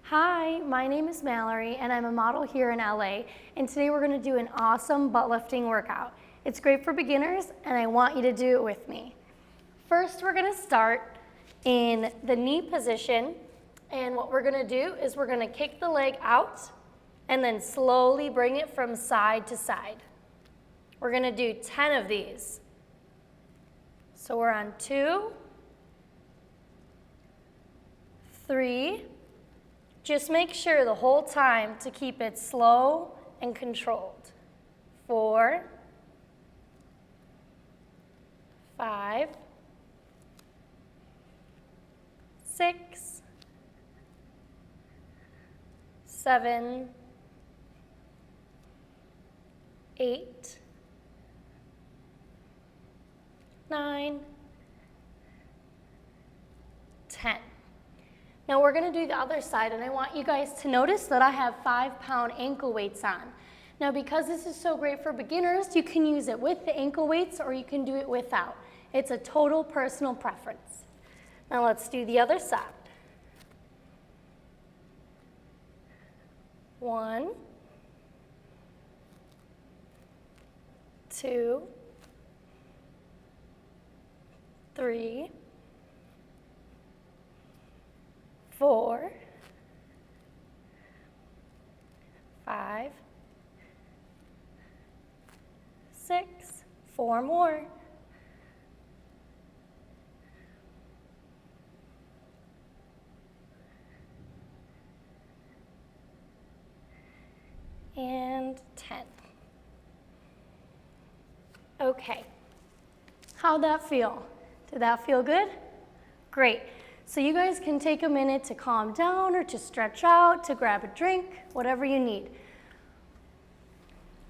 Hi, my name is Mallory and I'm a model here in LA, and today we're going to do an awesome butt lifting workout. It's great for beginners and I want you to do it with me. First, we're going to start in the knee position, and what we're going to do is we're going to kick the leg out and then slowly bring it from side to side. We're going to do 10 of these. So we're on 2, 3, just make sure the whole time to keep it slow and controlled. 4, 5, 6, 7, 8, 9, 10. Now we're going to do the other side, and I want you guys to notice that I have 5-pound ankle weights on. Now because this is so great for beginners, you can use it with the ankle weights or you can do it without. It's a total personal preference. Now let's do the other side. 1, 2, 3, 4, 5, 6, 4 more, 10. Okay, how'd that feel? Did that feel good? Great. So you guys can take a minute to calm down or to stretch out, to grab a drink, whatever you need.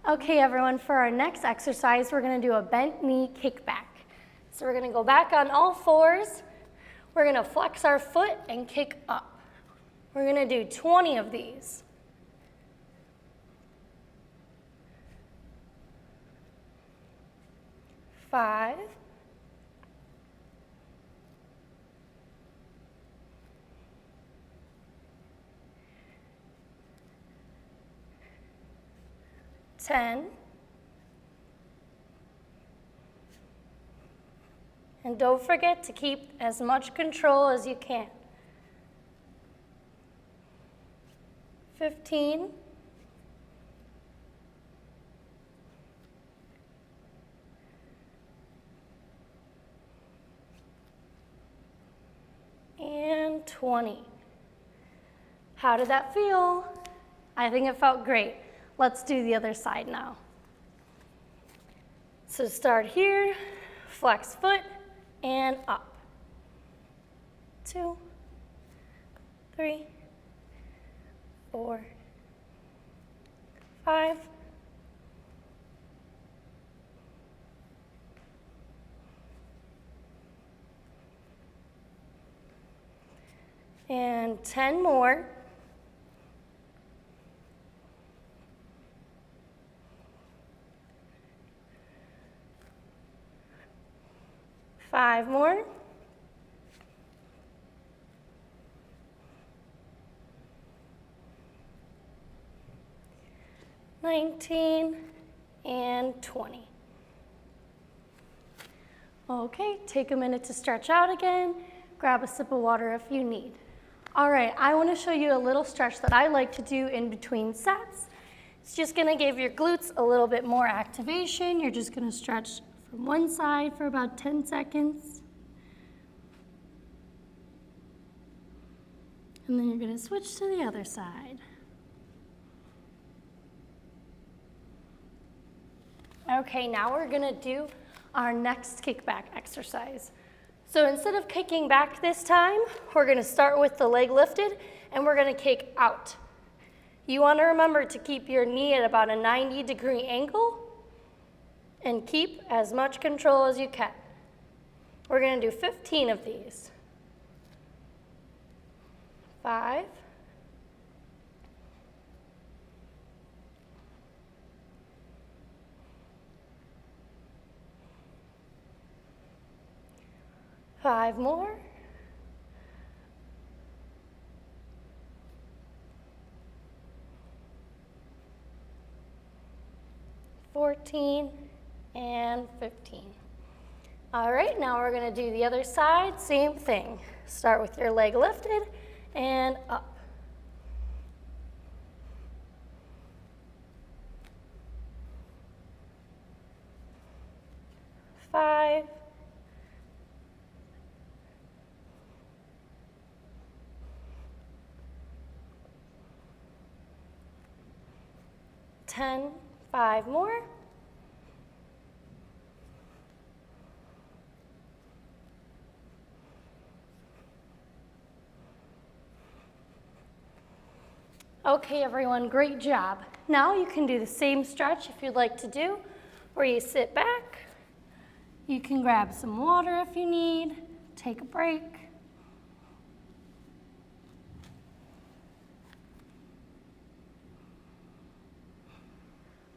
Okay, everyone, for our next exercise, we're going to do a bent knee kickback. So we're going to go back on all fours. We're going to flex our foot and kick up. We're going to do 20 of these. 5, 10, and don't forget to keep as much control as you can. 15, and 20. How did that feel? I think it felt great. Let's do the other side now. So start here, flex foot, and up. 2, 3, 4, 5, 10 more. 5 more. 19 and 20. Okay, take a minute to stretch out again. Grab a sip of water if you need. All right, I want to show you a little stretch that I like to do in between sets. It's just going to give your glutes a little bit more activation. You're just going to stretch from one side for about 10 seconds. And then you're going to switch to the other side. Okay, now we're going to do our next kickback exercise. So instead of kicking back this time, we're going to start with the leg lifted and we're going to kick out. You want to remember to keep your knee at about a 90-degree angle and keep as much control as you can. We're going to do 15 of these. 5, 5 more. 14, and 15. All right, now we're gonna do the other side, same thing. Start with your leg lifted and up. 5, 10, 5 more. 'Okay, everyone, great job. Now you can do the same stretch if you'd like to do, where you sit back. You can grab some water if you need, take a break.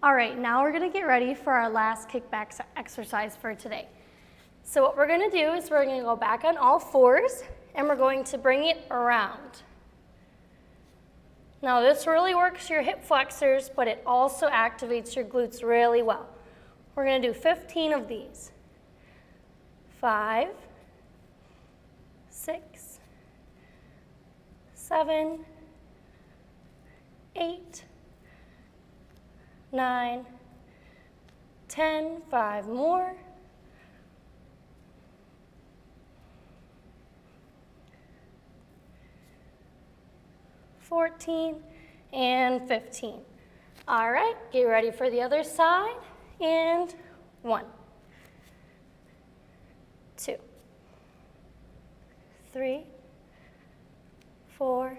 All right, now we're gonna get ready for our last kickback exercise for today. So what we're gonna do is we're gonna go back on all fours and we're going to bring it around. Now this really works your hip flexors, but it also activates your glutes really well. We're gonna do 15 of these. 5, 6, 7, 8, 9, 10, 5 more. 14 and 15. All right, get ready for the other side. And 1, 2, 3, 4,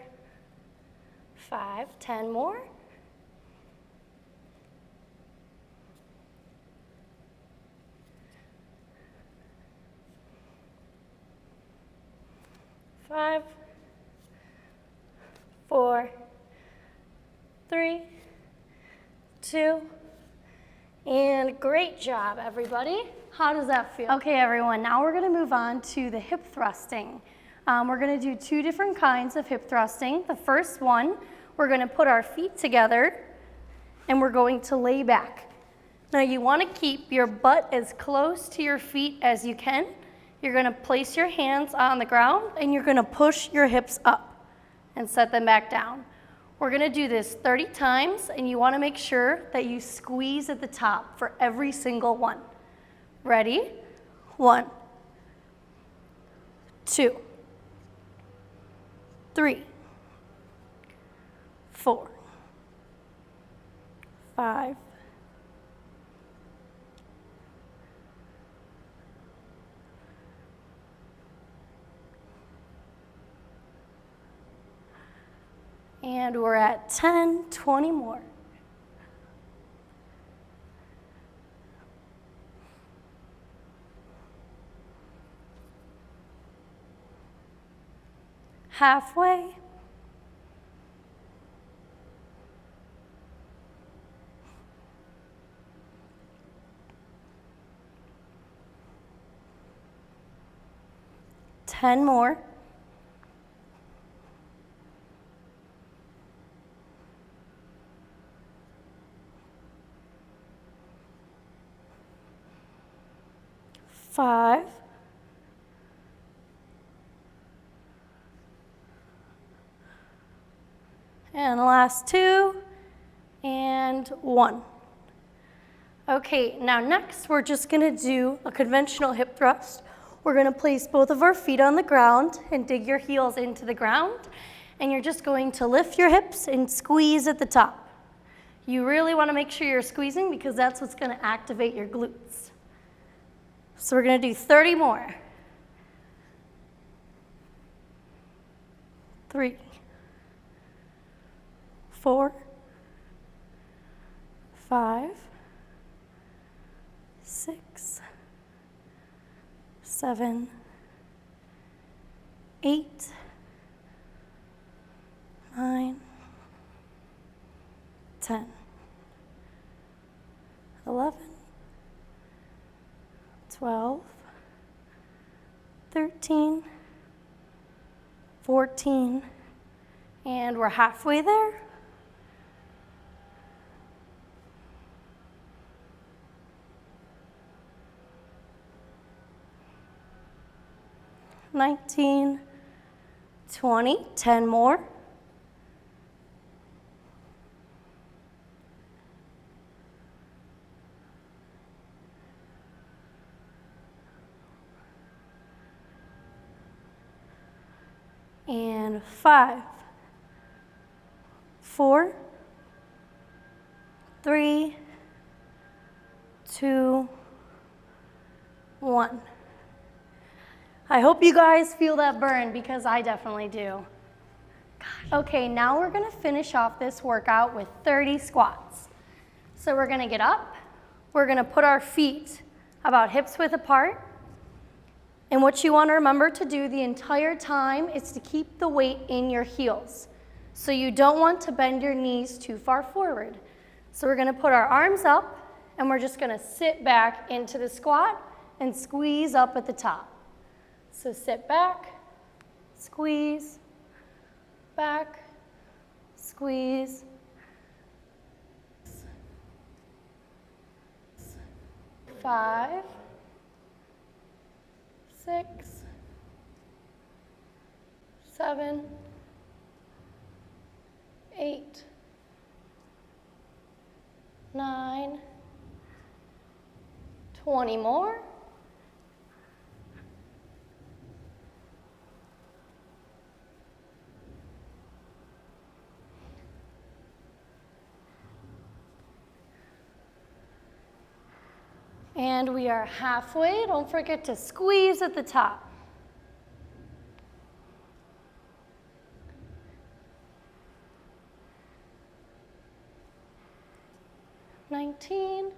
5, 10 more. 5, 4, 3, 2, and great job, everybody. How does that feel? Okay, everyone, now we're gonna move on to the hip thrusting. We're gonna do 2 different kinds of hip thrusting. The first one, we're gonna put our feet together and we're going to lay back. Now you wanna keep your butt as close to your feet as you can. You're gonna place your hands on the ground and you're gonna push your hips up and set them back down. We're gonna do this 30 times and you wanna make sure that you squeeze at the top for every single one. Ready? 1, 2, 3, 4, 5, 6, and we're at 10, 20 more. Halfway. Ten more. 5, and the last 2, and 1. Okay, now next we're just gonna do a conventional hip thrust. We're gonna place both of our feet on the ground and dig your heels into the ground, and you're just going to lift your hips and squeeze at the top. You really wanna make sure you're squeezing because that's what's gonna activate your glutes. So we're gonna do 30 more. 3, 4, 5, 6, 7, 8, 9, 10, 11, 12, 13, 14, and we're halfway there. 19, 20, 10 more. And 5, 4, 3, 2, 1. I hope you guys feel that burn because I definitely do. Okay, now we're gonna finish off this workout with 30 squats. So we're gonna get up, we're gonna put our feet about hips width apart, and what you wanna remember to do the entire time is to keep the weight in your heels. So you don't want to bend your knees too far forward. So we're gonna put our arms up and we're just gonna sit back into the squat and squeeze up at the top. So sit back, squeeze, back, squeeze. 5, 6, 7, 8, 9, 20 more. And we are halfway. Don't forget to squeeze at the top. $19,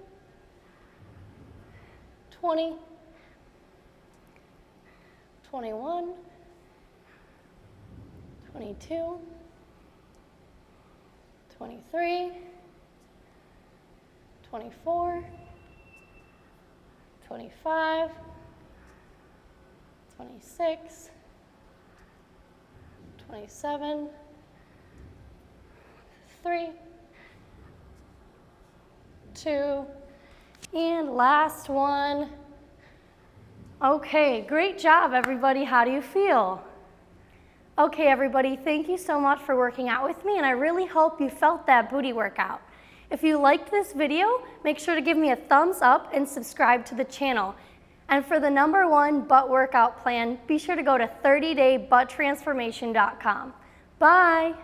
$20, $21, $22, $23, $24, $25, $26, $27, $3, 2, and last one. Okay, great job, everybody. How do you feel? Okay, everybody, thank you so much for working out with me, and I really hope you felt that booty workout. If you liked this video, make sure to give me a thumbs up and subscribe to the channel. And for the #1 butt workout plan, be sure to go to 30daybutttransformation.com. Bye.